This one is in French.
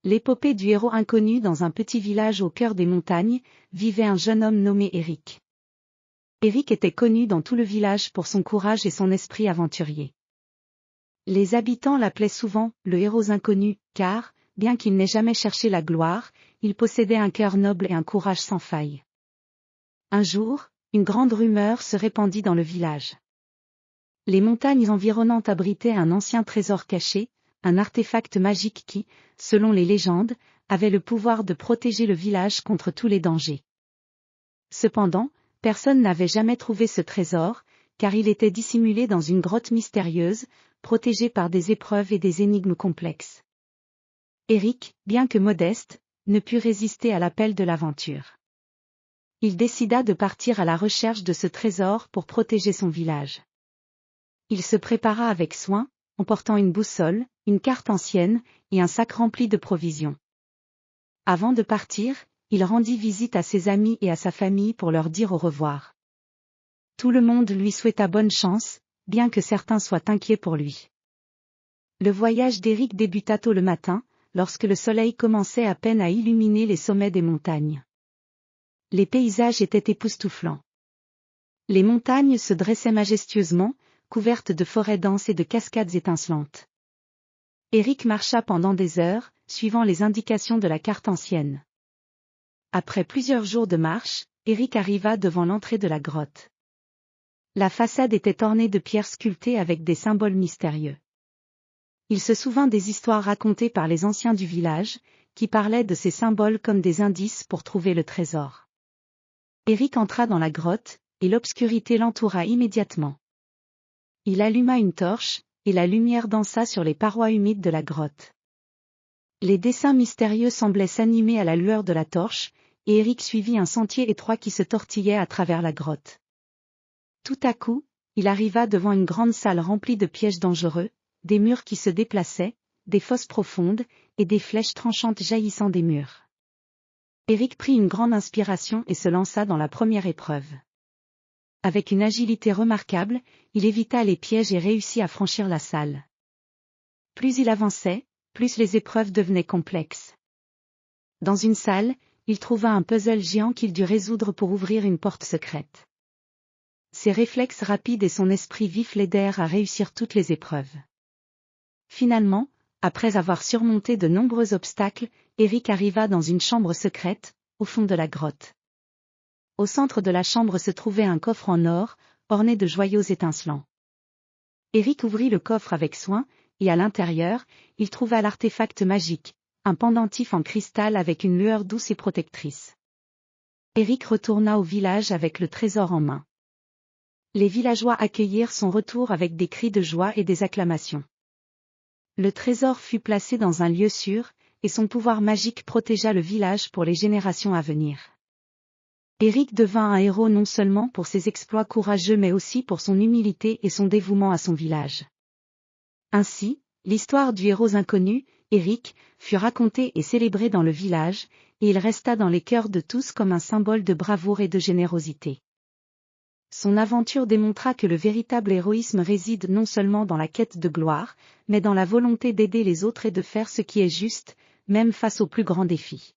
L'épopée du héros inconnu. Dans un petit village au cœur des montagnes, vivait un jeune homme nommé Eric. Eric était connu dans tout le village pour son courage et son esprit aventurier. Les habitants l'appelaient souvent le héros inconnu, car, bien qu'il n'ait jamais cherché la gloire, il possédait un cœur noble et un courage sans faille. Un jour, une grande rumeur se répandit dans le village. Les montagnes environnantes abritaient un ancien trésor caché, un artefact magique qui, selon les légendes, avait le pouvoir de protéger le village contre tous les dangers. Cependant, personne n'avait jamais trouvé ce trésor, car il était dissimulé dans une grotte mystérieuse, protégé par des épreuves et des énigmes complexes. Eric, bien que modeste, ne put résister à l'appel de l'aventure. Il décida de partir à la recherche de ce trésor pour protéger son village. Il se prépara avec soin, emportant une boussole, une carte ancienne, et un sac rempli de provisions. Avant de partir, il rendit visite à ses amis et à sa famille pour leur dire au revoir. Tout le monde lui souhaita bonne chance, bien que certains soient inquiets pour lui. Le voyage d'Eric débuta tôt le matin, lorsque le soleil commençait à peine à illuminer les sommets des montagnes. Les paysages étaient époustouflants. Les montagnes se dressaient majestueusement, couvertes de forêts denses et de cascades étincelantes. Eric marcha pendant des heures, suivant les indications de la carte ancienne. Après plusieurs jours de marche, Eric arriva devant l'entrée de la grotte. La façade était ornée de pierres sculptées avec des symboles mystérieux. Il se souvint des histoires racontées par les anciens du village, qui parlaient de ces symboles comme des indices pour trouver le trésor. Eric entra dans la grotte, et l'obscurité l'entoura immédiatement. Il alluma une torche, et la lumière dansa sur les parois humides de la grotte. Les dessins mystérieux semblaient s'animer à la lueur de la torche, et Eric suivit un sentier étroit qui se tortillait à travers la grotte. Tout à coup, il arriva devant une grande salle remplie de pièges dangereux, des murs qui se déplaçaient, des fosses profondes, et des flèches tranchantes jaillissant des murs. Eric prit une grande inspiration et se lança dans la première épreuve. Avec une agilité remarquable, il évita les pièges et réussit à franchir la salle. Plus il avançait, plus les épreuves devenaient complexes. Dans une salle, il trouva un puzzle géant qu'il dut résoudre pour ouvrir une porte secrète. Ses réflexes rapides et son esprit vif l'aidèrent à réussir toutes les épreuves. Finalement, après avoir surmonté de nombreux obstacles, Eric arriva dans une chambre secrète, au fond de la grotte. Au centre de la chambre se trouvait un coffre en or, orné de joyaux étincelants. Eric ouvrit le coffre avec soin, et à l'intérieur, il trouva l'artefact magique, un pendentif en cristal avec une lueur douce et protectrice. Eric retourna au village avec le trésor en main. Les villageois accueillirent son retour avec des cris de joie et des acclamations. Le trésor fut placé dans un lieu sûr, et son pouvoir magique protégea le village pour les générations à venir. Eric devint un héros non seulement pour ses exploits courageux mais aussi pour son humilité et son dévouement à son village. Ainsi, l'histoire du héros inconnu, Eric, fut racontée et célébrée dans le village, et il resta dans les cœurs de tous comme un symbole de bravoure et de générosité. Son aventure démontra que le véritable héroïsme réside non seulement dans la quête de gloire, mais dans la volonté d'aider les autres et de faire ce qui est juste, même face aux plus grands défis.